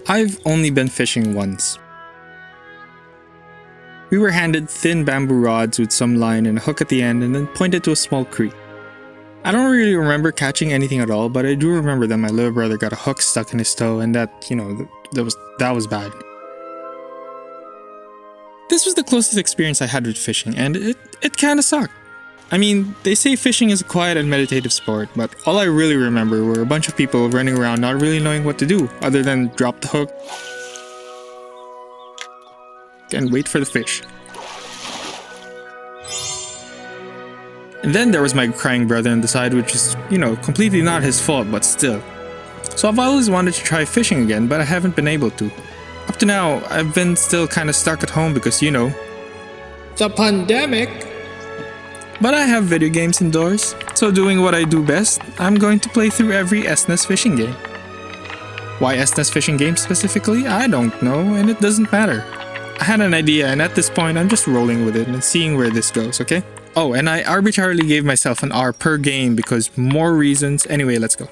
I've only been fishing once. We were handed thin bamboo rods with some line and a hook at the end and then pointed to a small creek. I don't really remember catching anything at all, but I do remember that my little brother got a hook stuck in his toe and that was bad. This was the closest experience I had with fishing, and it kinda sucked. I mean, they say fishing is a quiet and meditative sport, but all I really remember were a bunch of people running around not really knowing what to do, other than drop the hook and wait for the fish. And then there was my crying brother on the side, which is, completely not his fault, but still. So I've always wanted to try fishing again, but I haven't been able to. Up to now, I've been still kinda stuck at home because, the pandemic. But I have video games indoors, so doing what I do best, I'm going to play through every SNES fishing game. Why SNES fishing games specifically? I don't know, and it doesn't matter. I had an idea, and at this point, I'm just rolling with it and seeing where this goes, okay? Oh, and I arbitrarily gave myself an hour per game because more reasons. Anyway, let's go.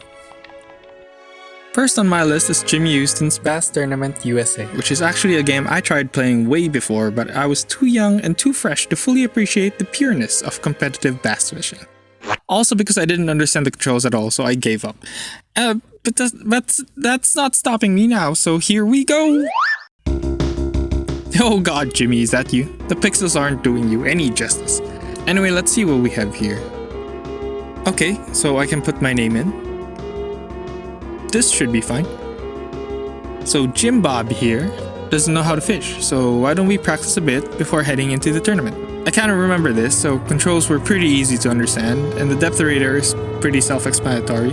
First on my list is Jimmy Houston's Bass Tournament U.S.A, which is actually a game I tried playing way before, but I was too young and too fresh to fully appreciate the pureness of competitive bass fishing. Also because I didn't understand the controls at all, so I gave up. But that's not stopping me now, so here we go! Oh god, Jimmy, is that you? The pixels aren't doing you any justice. Anyway, let's see what we have here. Okay, so I can put my name in. This should be fine. So Jim Bob here doesn't know how to fish, so why don't we practice a bit before heading into the tournament? I kind of remember this, so controls were pretty easy to understand, and the depth radar is pretty self-explanatory.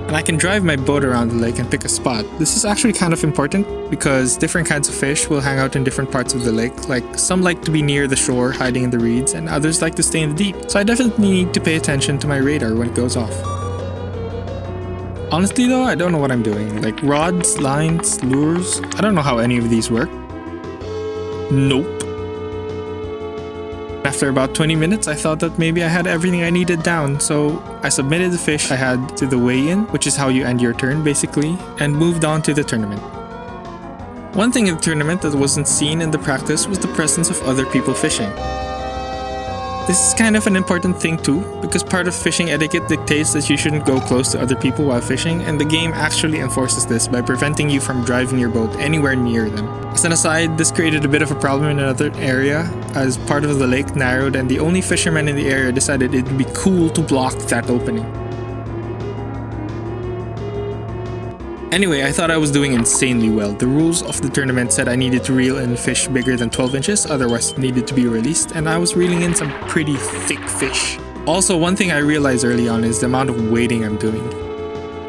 And I can drive my boat around the lake and pick a spot. This is actually kind of important because different kinds of fish will hang out in different parts of the lake. Like some like to be near the shore, hiding in the reeds, and others like to stay in the deep. So I definitely need to pay attention to my radar when it goes off. Honestly though, I don't know what I'm doing. Like rods, lines, lures, I don't know how any of these work. Nope. After about 20 minutes, I thought that maybe I had everything I needed down, so I submitted the fish I had to the weigh-in, which is how you end your turn basically, and moved on to the tournament. One thing in the tournament that wasn't seen in the practice was the presence of other people fishing. This is kind of an important thing too, because part of fishing etiquette dictates that you shouldn't go close to other people while fishing, and the game actually enforces this by preventing you from driving your boat anywhere near them. As an aside, this created a bit of a problem in another area, as part of the lake narrowed and the only fishermen in the area decided it'd be cool to block that opening. Anyway, I thought I was doing insanely well. The rules of the tournament said I needed to reel in fish bigger than 12 inches, otherwise it needed to be released, and I was reeling in some pretty thick fish. Also, one thing I realized early on is the amount of wading I'm doing.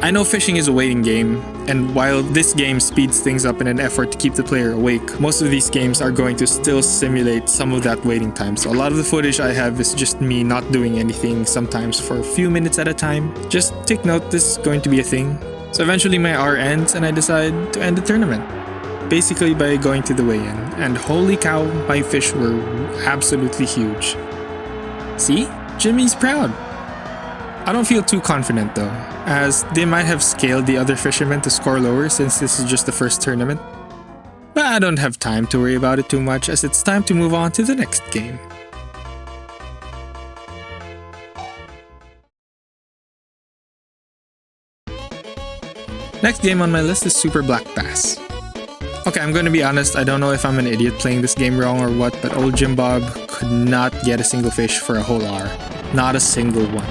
I know fishing is a waiting game, and while this game speeds things up in an effort to keep the player awake, most of these games are going to still simulate some of that waiting time, so a lot of the footage I have is just me not doing anything, sometimes for a few minutes at a time. Just take note, this is going to be a thing. So eventually my hour ends and I decide to end the tournament, basically by going to the weigh-in, and holy cow, my fish were absolutely huge. See? Jimmy's proud! I don't feel too confident though, as they might have scaled the other fishermen to score lower since this is just the first tournament. But I don't have time to worry about it too much, as it's time to move on to the next game. Next game on my list is Super Black Bass. Okay, I'm gonna be honest, I don't know if I'm an idiot playing this game wrong or what, but old Jim Bob could not get a single fish for a whole hour. Not a single one.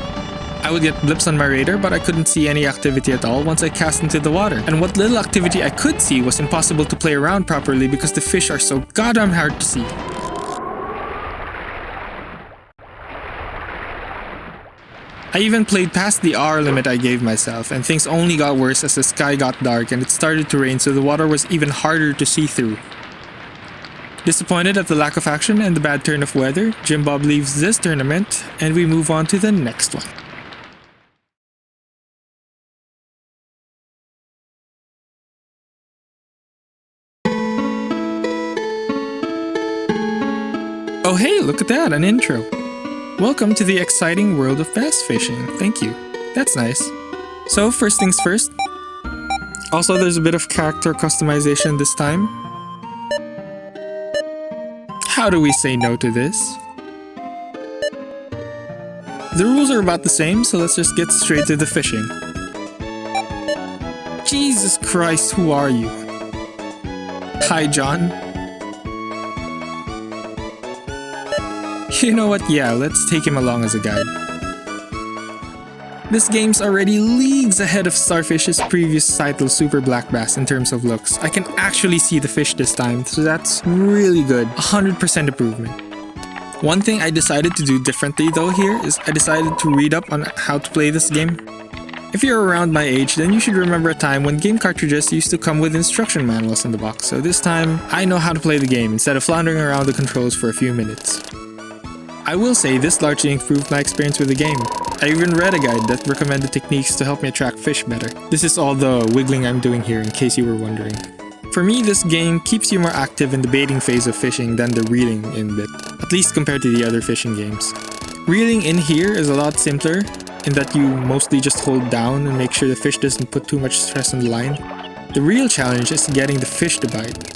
I would get blips on my radar, but I couldn't see any activity at all once I cast into the water. And what little activity I could see was impossible to play around properly because the fish are so goddamn hard to see. I even played past the hour limit I gave myself, and things only got worse as the sky got dark and it started to rain, so the water was even harder to see through. Disappointed at the lack of action and the bad turn of weather, Jim Bob leaves this tournament and we move on to the next one. Oh hey, look at that, an intro. Welcome to the exciting world of bass fishing. Thank you. That's nice. So, first things first. Also, there's a bit of character customization this time. How do we say no to this? The rules are about the same, so let's just get straight to the fishing. Jesus Christ, who are you? Hi, John. You know what? Yeah, let's take him along as a guide. This game's already leagues ahead of Starfish's previous title Super Black Bass in terms of looks. I can actually see the fish this time, so that's really good. 100% improvement. One thing I decided to do differently though here is I decided to read up on how to play this game. If you're around my age, then you should remember a time when game cartridges used to come with instruction manuals in the box, so this time I know how to play the game instead of floundering around the controls for a few minutes. I will say this largely improved my experience with the game. I even read a guide that recommended techniques to help me attract fish better. This is all the wiggling I'm doing here in case you were wondering. For me, this game keeps you more active in the baiting phase of fishing than the reeling in bit, at least compared to the other fishing games. Reeling in here is a lot simpler in that you mostly just hold down and make sure the fish doesn't put too much stress on the line. The real challenge is getting the fish to bite.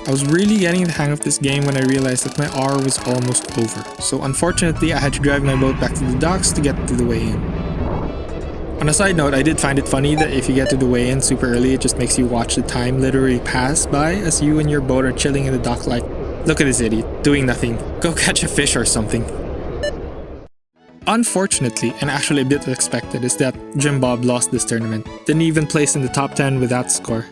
I was really getting the hang of this game when I realized that my R was almost over, so unfortunately I had to drive my boat back to the docks to get to the weigh-in. On a side note, I did find it funny that if you get to the weigh-in super early, it just makes you watch the time literally pass by as you and your boat are chilling in the dock like, look at this idiot, doing nothing, go catch a fish or something. Unfortunately, and actually a bit unexpected, is that Jim Bob lost this tournament, didn't even place in the top 10 with that score.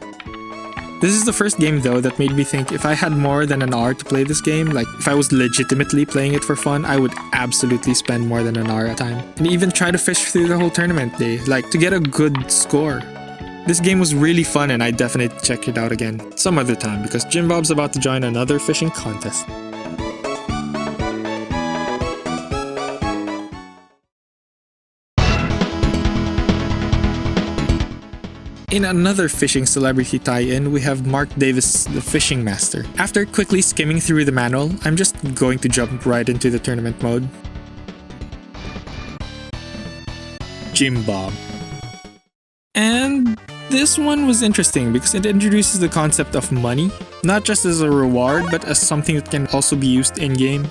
This is the first game though that made me think if I had more than an hour to play this game, like if I was legitimately playing it for fun, I would absolutely spend more than an hour at a time. And even try to fish through the whole tournament day, like to get a good score. This game was really fun and I'd definitely check it out again some other time because Jim Bob's about to join another fishing contest. In another fishing celebrity tie-in, we have Mark Davis, the fishing master. After quickly skimming through the manual, I'm just going to jump right into the tournament mode. Jim Bob. And this one was interesting because it introduces the concept of money, not just as a reward, but as something that can also be used in-game.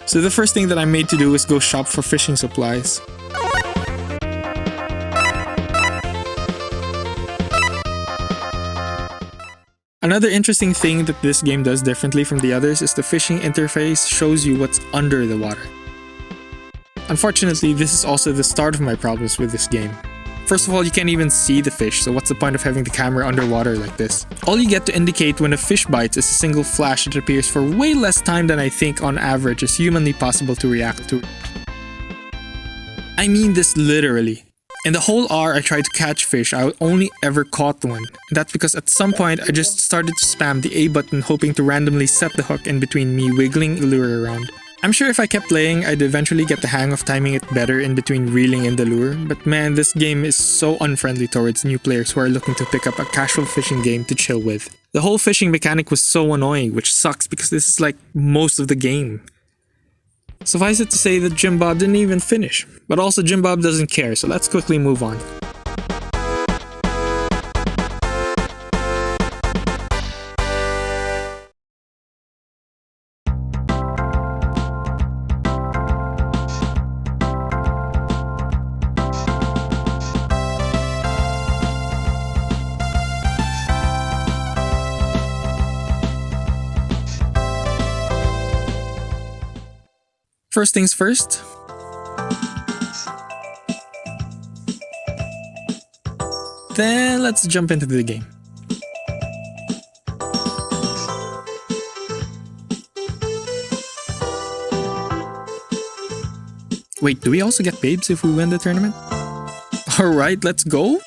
So the first thing that I'm made to do is go shop for fishing supplies. Another interesting thing that this game does differently from the others is the fishing interface shows you what's under the water. Unfortunately, this is also the start of my problems with this game. First of all, you can't even see the fish, so what's the point of having the camera underwater like this? All you get to indicate when a fish bites is a single flash that appears for way less time than I think on average is humanly possible to react to. I mean this literally. In the whole hour I tried to catch fish, I only ever caught one. That's because at some point I just started to spam the A button hoping to randomly set the hook in between me wiggling the lure around. I'm sure if I kept playing, I'd eventually get the hang of timing it better in between reeling in the lure, but man, this game is so unfriendly towards new players who are looking to pick up a casual fishing game to chill with. The whole fishing mechanic was so annoying, which sucks because this is like most of the game. Suffice it to say that Jim Bob didn't even finish, but also Jim Bob doesn't care, so let's quickly move on. First things first. Then let's jump into the game. Wait, do we also get babes if we win the tournament? Alright, let's go.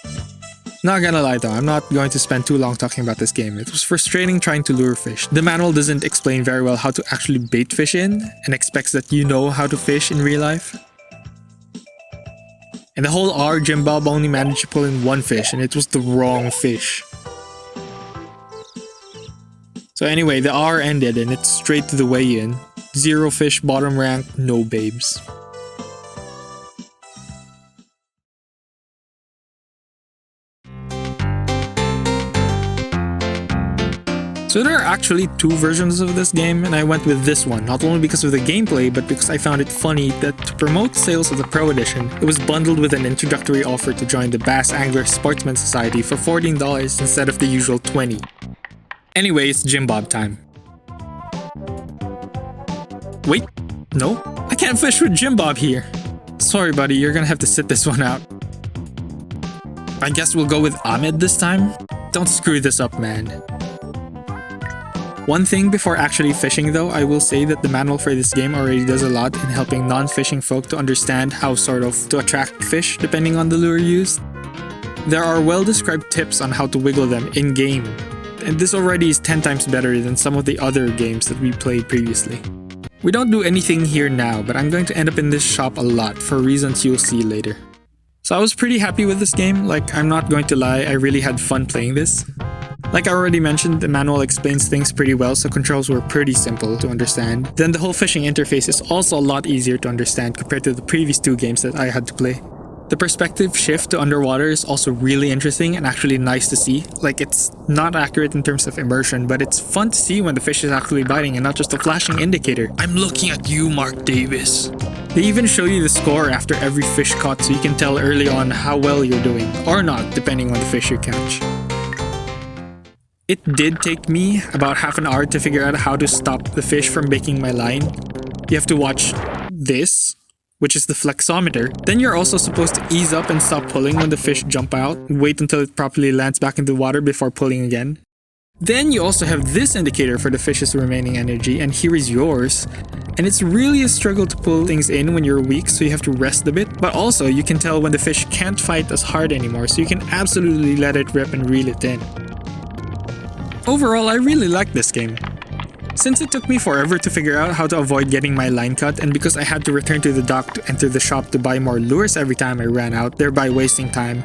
Not gonna lie though, I'm not going to spend too long talking about this game. It was frustrating trying to lure fish. The manual doesn't explain very well how to actually bait fish in, and expects that you know how to fish in real life. In the whole hour, Jim Bob only managed to pull in one fish, and it was the wrong fish. So anyway, the hour ended and it's straight to the weigh-in. 0 fish, bottom rank, no babes. So there are actually two versions of this game, and I went with this one, not only because of the gameplay, but because I found it funny that to promote sales of the Pro Edition, it was bundled with an introductory offer to join the Bass Angler Sportsman Society for $14 instead of the usual $20. Anyway, it's Jim Bob time. Wait, no, I can't fish with Jim Bob here. Sorry buddy, you're gonna have to sit this one out. I guess we'll go with Ahmed this time? Don't screw this up, man. One thing before actually fishing though, I will say that the manual for this game already does a lot in helping non-fishing folk to understand how to attract fish depending on the lure used. There are well-described tips on how to wiggle them in-game, and this already is 10 times better than some of the other games that we played previously. We don't do anything here now, but I'm going to end up in this shop a lot for reasons you'll see later. So I was pretty happy with this game, like I'm not going to lie, I really had fun playing this. Like I already mentioned, the manual explains things pretty well, so controls were pretty simple to understand. Then the whole fishing interface is also a lot easier to understand compared to the previous two games that I had to play. The perspective shift to underwater is also really interesting and actually nice to see. Like it's not accurate in terms of immersion, but it's fun to see when the fish is actually biting and not just a flashing indicator. I'm looking at you, Mark Davis. They even show you the score after every fish caught so you can tell early on how well you're doing, or not, depending on the fish you catch. It did take me about half an hour to figure out how to stop the fish from breaking my line. You have to watch this, which is the flexometer. Then you're also supposed to ease up and stop pulling when the fish jump out. Wait until it properly lands back into the water before pulling again. Then you also have this indicator for the fish's remaining energy, and here is yours. And it's really a struggle to pull things in when you're weak, so you have to rest a bit. But also, you can tell when the fish can't fight as hard anymore, so you can absolutely let it rip and reel it in. Overall, I really like this game. Since it took me forever to figure out how to avoid getting my line cut, and because I had to return to the dock to enter the shop to buy more lures every time I ran out, thereby wasting time,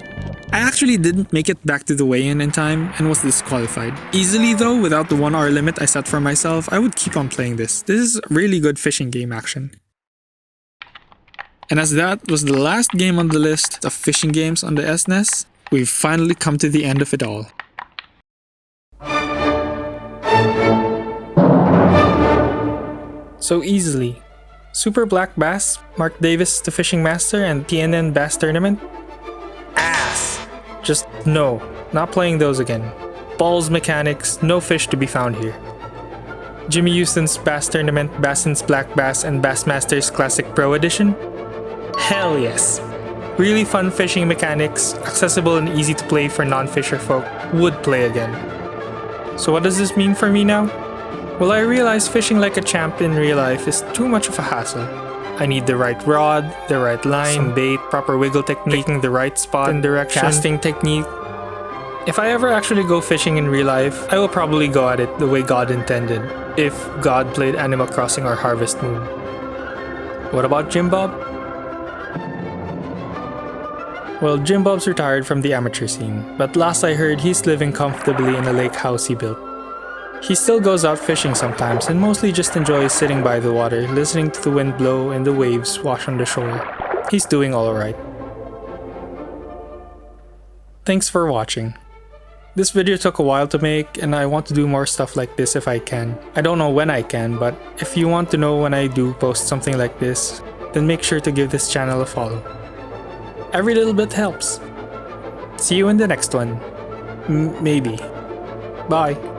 I actually didn't make it back to the weigh-in time and was disqualified. Easily though, without the 1 hour limit I set for myself, I would keep on playing this. This is really good fishing game action. And as that was the last game on the list of fishing games on the SNES, we've finally come to the end of it all. So easily. Super Black Bass, Mark Davis the Fishing Master, and TNN Bass Tournament? Ass! Just no, not playing those again. Balls mechanics, no fish to be found here. Jimmy Houston's Bass Tournament, Bassin's Black Bass, and Bassmasters Classic Pro Edition? Hell yes! Really fun fishing mechanics, accessible and easy to play for non-fisher folk, would play again. So what does this mean for me now? Well, I realize fishing like a champ in real life is too much of a hassle. I need the right rod, the right line, some bait, proper wiggle technique, picking the right spot and direction, casting technique. If I ever actually go fishing in real life, I will probably go at it the way God intended, if God played Animal Crossing or Harvest Moon. What about Jim Bob? Well, Jim Bob's retired from the amateur scene, but last I heard he's living comfortably in a lake house he built. He still goes out fishing sometimes and mostly just enjoys sitting by the water, listening to the wind blow and the waves wash on the shore. He's doing alright. Thanks for watching. This video took a while to make and I want to do more stuff like this if I can. I don't know when I can, but if you want to know when I do post something like this, then make sure to give this channel a follow. Every little bit helps. See you in the next one. Maybe. Bye.